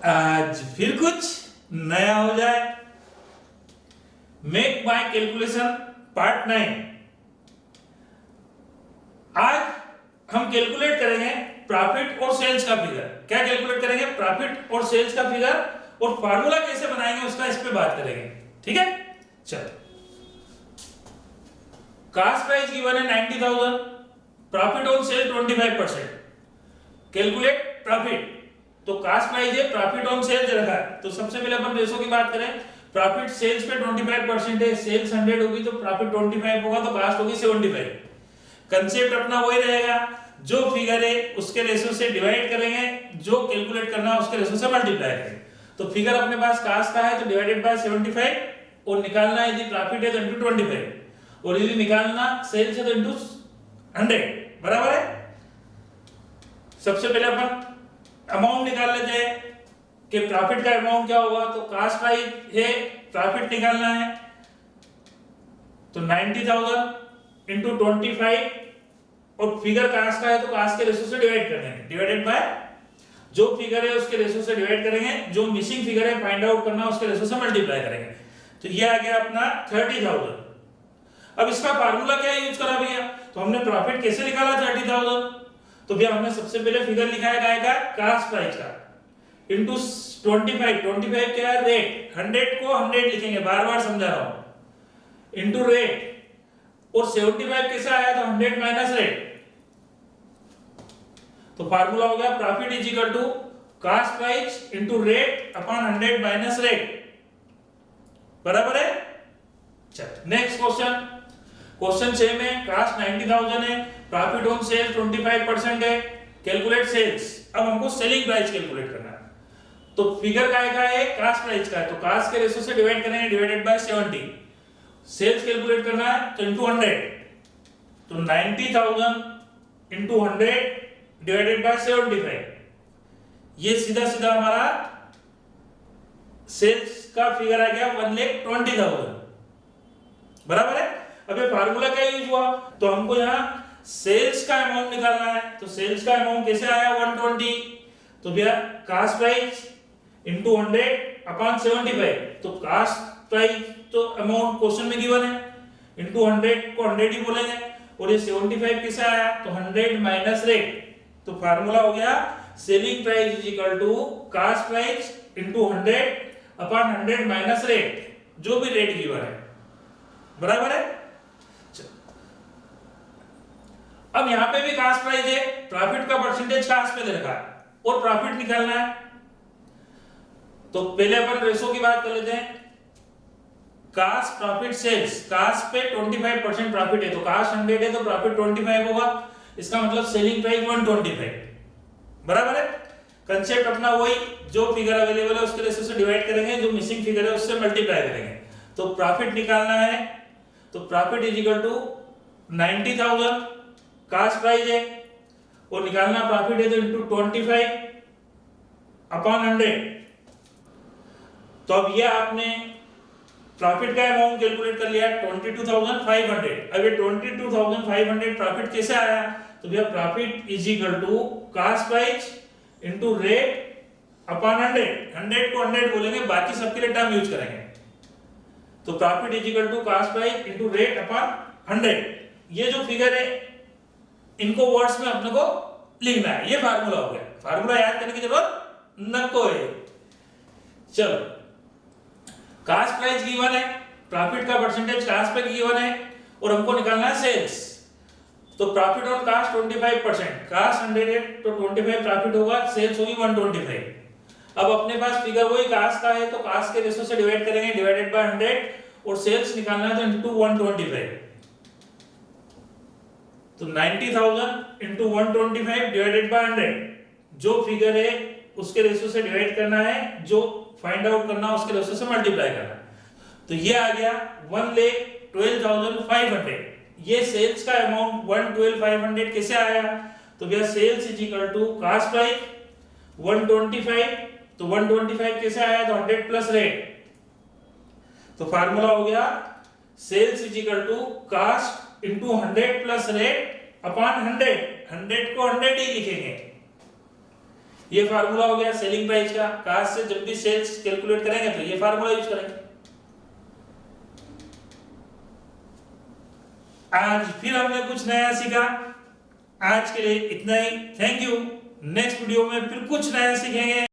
आज फिर कुछ नया हो जाए। मेक माई कैलकुलेशन पार्ट 9। आज हम कैलकुलेट करेंगे प्रॉफिट और सेल्स का फिगर। क्या कैलकुलेट करेंगे? प्रॉफिट और सेल्स का फिगर, और फार्मूला कैसे बनाएंगे उसका इस पे बात करेंगे। ठीक है, चलो। कास्ट प्राइस गिवन है 90,000, profit on sale 25%। Calculate profit, तो कास्ट प्राइस है, प्रॉफिट ऑन सेल्स रखा है, तो सबसे पहले अपन रेशो की बात करें। प्रॉफिट सेल्स पे 25% है, सेल्स 100 होगी तो प्रॉफिट 25 होगा, तो कास्ट होगी 75। कंसेप्ट अपना वही रहेगा, जो फिगर है उसके रेशो से डिवाइड करेंगे, जो कैलकुलेट करना है उसके रेशो से मल्टीप्लाई करेंगे। तो फिगर अपने पास कास्ट का है तो डिवाइडेड बाय 75, और निकालना है यदि प्रॉफिट है तो इनटू 25, और यदि निकालना सेल्स है तो इनटू 100। बराबर है। सबसे पहले अपन अमाउंट निकाल लेते हैं कि प्रॉफिट का अमाउंट क्या होगा। तो कास्ट प्राइस है, प्रॉफिट निकालना है, तो 90,000 इंटू 25, और फिगर कास्ट का है तो कास्ट के रेशो से डिवाइड कर देंगे, डिवाइडेड बाय जो फिगर है उसके रेशो से डिवाइड करेंगे, जो मिसिंग फिगर है फाइंड आउट करना उसके रेशो से मल्टीप्लाई करेंगे। तो ये आ गया अपना 30,000। अब इसका फार्मूला क्या यूज करा भैया? तो हमने प्रॉफिट कैसे निकाला 30,000? तो भैया हमने सबसे पहले फिगर लिखा है काय का? कास्ट प्राइस का, इंटू 25 क्या है? रेट। 100 को 100 लिखेंगे, बार बार समझा रहा हूं, इंटू रेट, और 75 कैसे आया? तो 100 माइनस रेट। तो फार्मूला हो गया profit is equal to cost price into rate upon 100 minus rate. बराबर है। चल नेक्स्ट क्वेश्चन। क्वेश्चन सेम है, कास्ट 90,000 है, प्रॉफिट ऑन सेल 25% है, कैलकुलेट सेल्स। अब हमको सेलिंग प्राइस कैलकुलेट करना है। तो फिगर काय का है? कास्ट प्राइस का है, तो कास्ट के रेशो से डिवाइड करेंगे, डिवाइडेड बाय 70। सेल्स कैलकुलेट करना है तो इंटू 100, तो 90,000 इंटू 100 डिवाइडेड बाय 75। ये सीधा सीधा हमारा सेल्स का फिगर आ गया 1,20,000। बराबर है। अब ये फार्मूला क्या यूज हुआ? तो हमको यहाँ सेल्स का अमाउंट निकालना है, तो सेल्स का अमाउंट कैसे आया? 120। तो भैया कास्ट प्राइस इंटू 100 अपॉन 75, तो कास्ट प्राइस तो अमाउंट क्वेश्चन में गिवन है, इंटू 100 को 100 ही बोलेंगे, और ये 75 कैसे आया? तो 100 माइनस रेट। तो फार्मूला हो गया selling price is equal to cost price into 100 upon 100 minus rate, जो भी रेट गिवन है। बराबर है। अब यहां पे भी कास्ट प्राइस है, प्रॉफिट का परसेंटेज कास्ट पे दे रखा है, और प्रॉफिट निकालना है। तो पहले अपन रेशो की बात कर लेते हैं। कास्ट प्रॉफिट सेल्स, कास्ट पे 25% प्रॉफिट है, तो कास्ट 100 है तो प्रॉफिट 25 होगा, इसका मतलब सेलिंग प्राइस 125। बराबर है। कंसेप्ट अपना वही, जो फिगर अवेलेबल है उसके रेशो से डिवाइड करेंगे, जो मिसिंग फिगर है उससे मल्टीप्लाई करेंगे। तो प्रॉफिट निकालना है, तो profit is equal to 90,000 cost price है, और निकालना प्रॉफिट है तो इंटू 25 अपॉन 100। तो अब ये आपने प्रॉफिट का अमाउंट कैलकुलेट कर लिया 22,500। अब ये 22,500 प्रॉफिट कैसे आया? तो भैया profit is equal to cost price into rate upon 100। 100 को 100 बोलेंगे, बाकी सबके लिए टर्म यूज करेंगे। तो profit is equal to cost price into rate upon 100। ये जो फिगर है इनको वर्ड्स में अपने को लिखना है, ये फार्मूला हो गया। फार्मूला याद करने की जरूरत नको है। चलो, कास्ट प्राइस गिवन है, प्रॉफिट का परसेंटेज कास्ट पे गिवन है, और हमको निकालना है सेल्स। तो प्रॉफिट ऑन कास्ट 25%, कास्ट 100 है तो 25 प्रॉफिट होगा, सेल्स होगी 125। अब अपने पास फिगर वही कास्ट का है, तो कास्ट के रेशो से डिवाइड करेंगे, डिवाइडेड बाय 100, और सेल्स निकालना है तो इंटू 125। तो 90,000 इंटू 125 डिवाइडेड बाय 100, जो फिगर है उसके रेशो से डिवाइड करना है, जो फाइंड आउट करना है उसके रेशो से मल्टीप्लाई करना है। तो ये आ गया 1,12,500। ये सेल्स का अमाउंट 1,12,500 कैसे आया? तो भैया sales is equal to cost price 125, तो 125 कैसे आया? तो 100 प्लस रेट। तो फार्मूला हो गया sales is equal to cost into 100 plus rate upon 100। 100 को 100 ही लिखेंगे, ये फार्मूला हो गया सेलिंग प्राइस का। कास्ट से जब भी सेल्स कैलकुलेट करेंगे तो ये फार्मूला यूज करेंगे। आज फिर हमने कुछ नया सीखा। आज के लिए इतना ही। Thank you. नेक्स्ट वीडियो में फिर कुछ नया सीखेंगे।